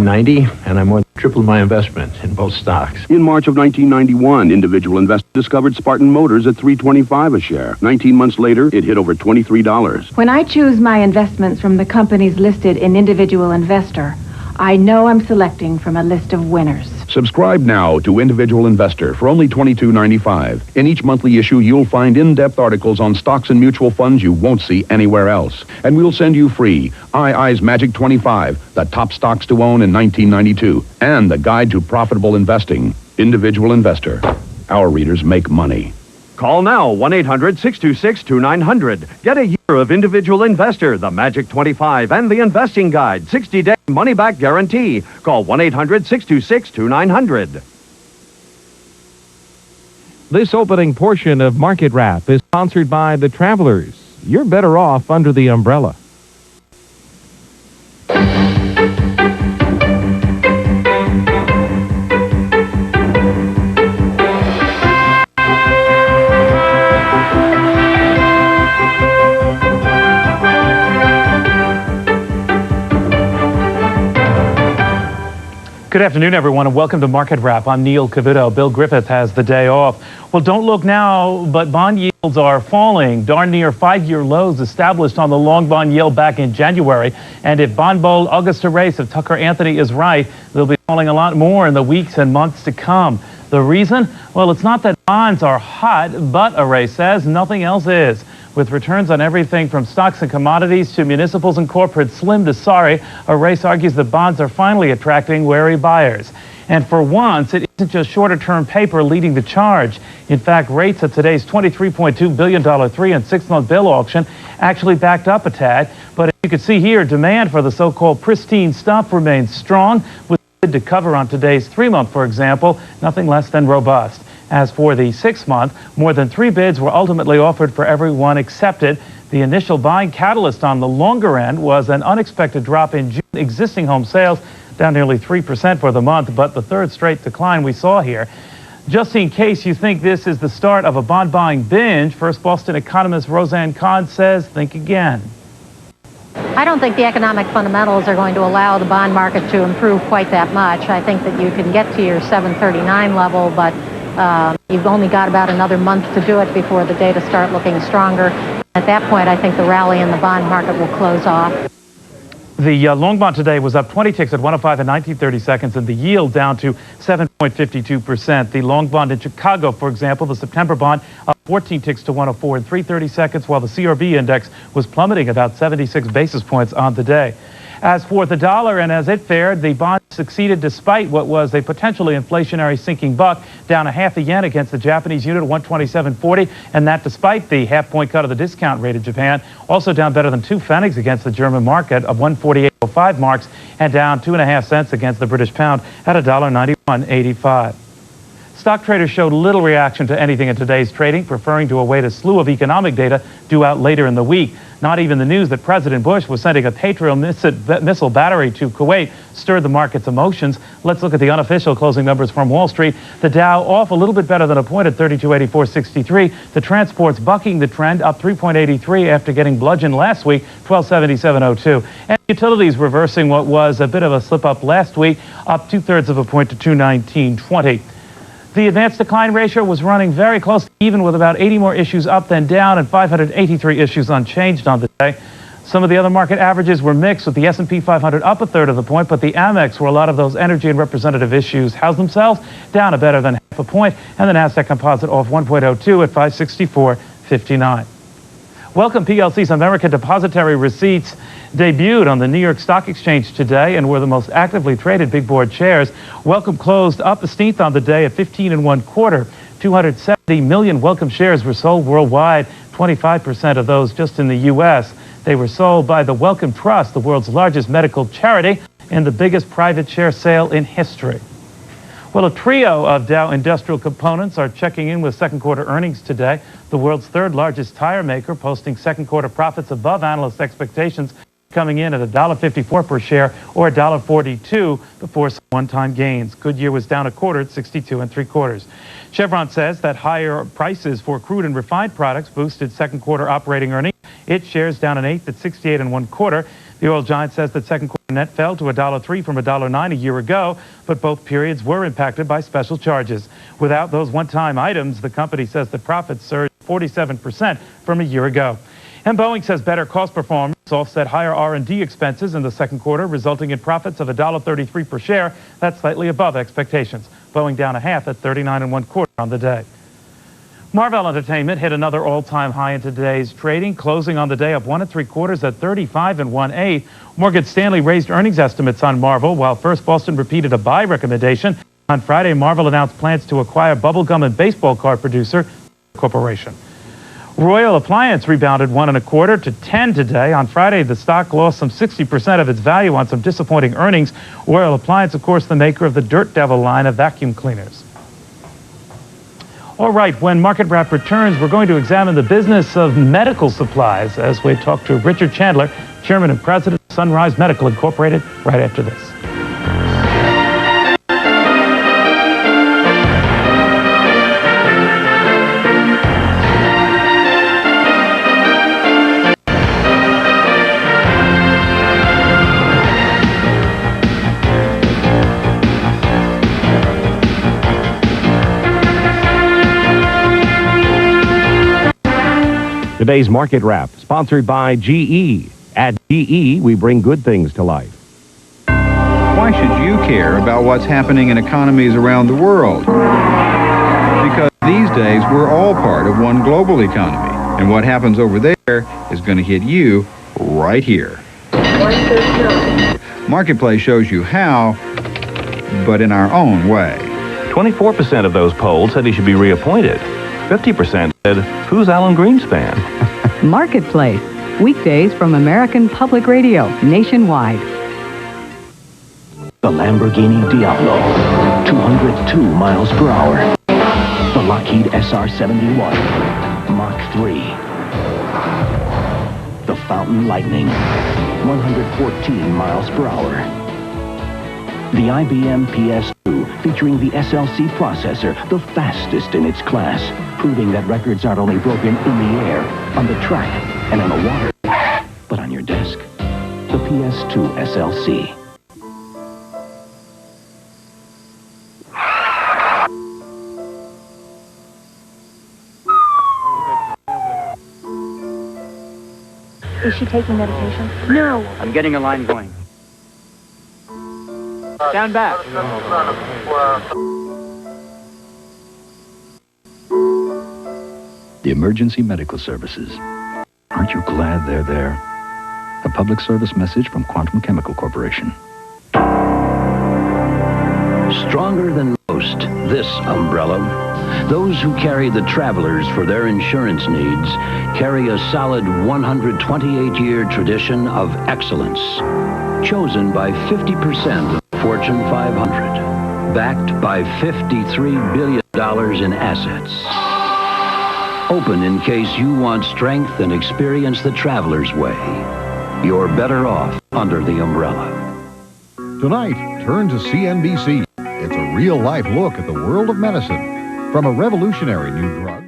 1990, and I more than tripled my investment in both stocks. In March of 1991, individual investors discovered Spartan Motors at $3.25 a share. 19 months later, it hit over $23. When I choose my investments from the companies listed in Individual Investor, I know I'm selecting from a list of winners. Subscribe now to Individual Investor for only $22.95. In each monthly issue, you'll find in-depth articles on stocks and mutual funds you won't see anywhere else. And we'll send you free II's Magic 25, the top stocks to own in 1992, and the Guide to Profitable Investing. Individual Investor. Our readers make money. Call now, 1-800-626-2900. Get a year of Individual Investor, the Magic 25, and the Investing Guide. 60-day money-back guarantee. Call 1-800-626-2900. This opening portion of Market Wrap is sponsored by the Travelers. You're better off under the umbrella. Good afternoon, everyone, and welcome to Market Wrap. I'm Neil Cavuto. Bill Griffith has the day off. Well, don't look now, but bond yields are falling, darn near five-year lows established on the long bond yield back in January. And if bond bull Augusta Race, if Tucker Anthony is right, they'll be falling a lot more in the weeks and months to come. The reason? Well, it's not that bonds are hot, but Array says nothing else is. With returns on everything from stocks and commodities to municipals and corporates slim to sorry, Array argues that bonds are finally attracting wary buyers. And for once, it isn't just shorter-term paper leading the charge. In fact, rates at today's $23.2 billion 3- and 6-month bill auction actually backed up a tad. But as you can see here, demand for the so-called pristine stuff remains strong, with to cover on today's 3-month, for example, nothing less than robust. As for the 6-month, more than 3 bids were ultimately offered for every one accepted. The initial buying catalyst on the longer end was an unexpected drop in June existing home sales, down nearly 3% for the month, but the third straight decline we saw here. Just in case you think this is the start of a bond buying binge, First Boston economist Roseanne Kahn says, think again. I don't think the economic fundamentals are going to allow the bond market to improve quite that much. I think that you can get to your 739 level, but you've only got about another month to do it before the data start looking stronger. At that point, I think the rally in the bond market will close off. The long bond today was up 20 ticks at 105 and 1930 seconds, and the yield down to 7.52%. The long bond in Chicago, for example, the September bond up 14 ticks to 104 and 330 seconds, while the CRB index was plummeting about 76 basis points on the day. As for the dollar and as it fared, the bond succeeded despite what was a potentially inflationary sinking buck, down a half a yen against the Japanese unit at 127.40, and that despite the half-point cut of the discount rate in Japan, also down better than 2 pfennigs against the German market of 148.05 marks, and down 2.5 cents against the British pound at $1.9185. Stock traders showed little reaction to anything in today's trading, preferring to await a slew of economic data due out later in the week. Not even the news that President Bush was sending a Patriot missile battery to Kuwait stirred the market's emotions. Let's look at the unofficial closing numbers from Wall Street. The Dow off a little bit better than a point at 3284.63. The transports bucking the trend, up 3.83 after getting bludgeoned last week, 1277.02. And utilities reversing what was a bit of a slip up last week, up 2/3 of a point to 219.20. The advanced decline ratio was running very close to even, with about 80 more issues up than down and 583 issues unchanged on the day. Some of the other market averages were mixed, with the S&P 500 up 1/3 of a point, but the Amex, where a lot of those energy and representative issues house themselves, down a better than half a point, and the Nasdaq Composite off 1.02 at 564.59. Welcome PLC's American Depository Receipts debuted on the New York Stock Exchange today and were the most actively traded big board shares. Welcome closed up 1/16 on the day at 15 1/4. 270 million Welcome shares were sold worldwide, 25% of those just in the U.S. They were sold by the Wellcome Trust, the world's largest medical charity, in the biggest private share sale in history. Well, a trio of Dow industrial components are checking in with second quarter earnings today. The world's third largest tire maker posting second quarter profits above analyst expectations, coming in at $1.54 per share or $1.42 before some one-time gains. Goodyear was down 1/4 at 62 3/4. Chevron says that higher prices for crude and refined products boosted second quarter operating earnings. Its shares down 1/8 at 68 1/4. The oil giant says that second quarter net fell to $1.03 from $1.09 a year ago, but both periods were impacted by special charges. Without those one-time items, the company says the profits surged 47% from a year ago. And Boeing says better cost performance offset higher R&D expenses in the second quarter, resulting in profits of $1.33 per share. That's slightly above expectations. Boeing down a half at 39 1/4 on the day. Marvell Entertainment hit another all-time high in today's trading, closing on the day up 1 3/4 at 35 1/8. Morgan Stanley raised earnings estimates on Marvell, while First Boston repeated a buy recommendation. On Friday, Marvell announced plans to acquire bubblegum and baseball card producer Corporation. Royal Appliance rebounded 1 1/4 to 10 today. On Friday, the stock lost some 60% of its value on some disappointing earnings. Royal Appliance, of course, the maker of the Dirt Devil line of vacuum cleaners. All right, when Market Wrap returns, we're going to examine the business of medical supplies as we talk to Richard Chandler, Chairman and President of Sunrise Medical Incorporated, right after this. Today's Market Wrap, sponsored by GE. At GE, we bring good things to life. Why should you care about what's happening in economies around the world? Because these days, we're all part of one global economy, and what happens over there is going to hit you right here. Marketplace shows you how, but in our own way. 24% of those polled said he should be reappointed. 50% said, who's Alan Greenspan? Marketplace, weekdays from American Public Radio, nationwide. The Lamborghini Diablo, 202 miles per hour. The Lockheed SR-71, Mach 3. The Fountain Lightning, 114 miles per hour. The IBM PS2, featuring the SLC processor, the fastest in its class, proving that records aren't only broken in the air, on the track, and on the water, but on your desk. The PS2 SLC. Is she taking medication? No. I'm getting a line going. Stand back. The emergency medical services. Aren't you glad they're there? A public service message from Quantum Chemical Corporation. Stronger than most, this umbrella. Those who carry the travelers for their insurance needs carry a solid 128-year tradition of excellence. Chosen by 50% of Fortune 500. Backed by $53 billion in assets. Open in case you want strength and experience the traveler's way. You're better off under the umbrella. Tonight, turn to CNBC. It's a real-life look at the world of medicine. From a revolutionary new drug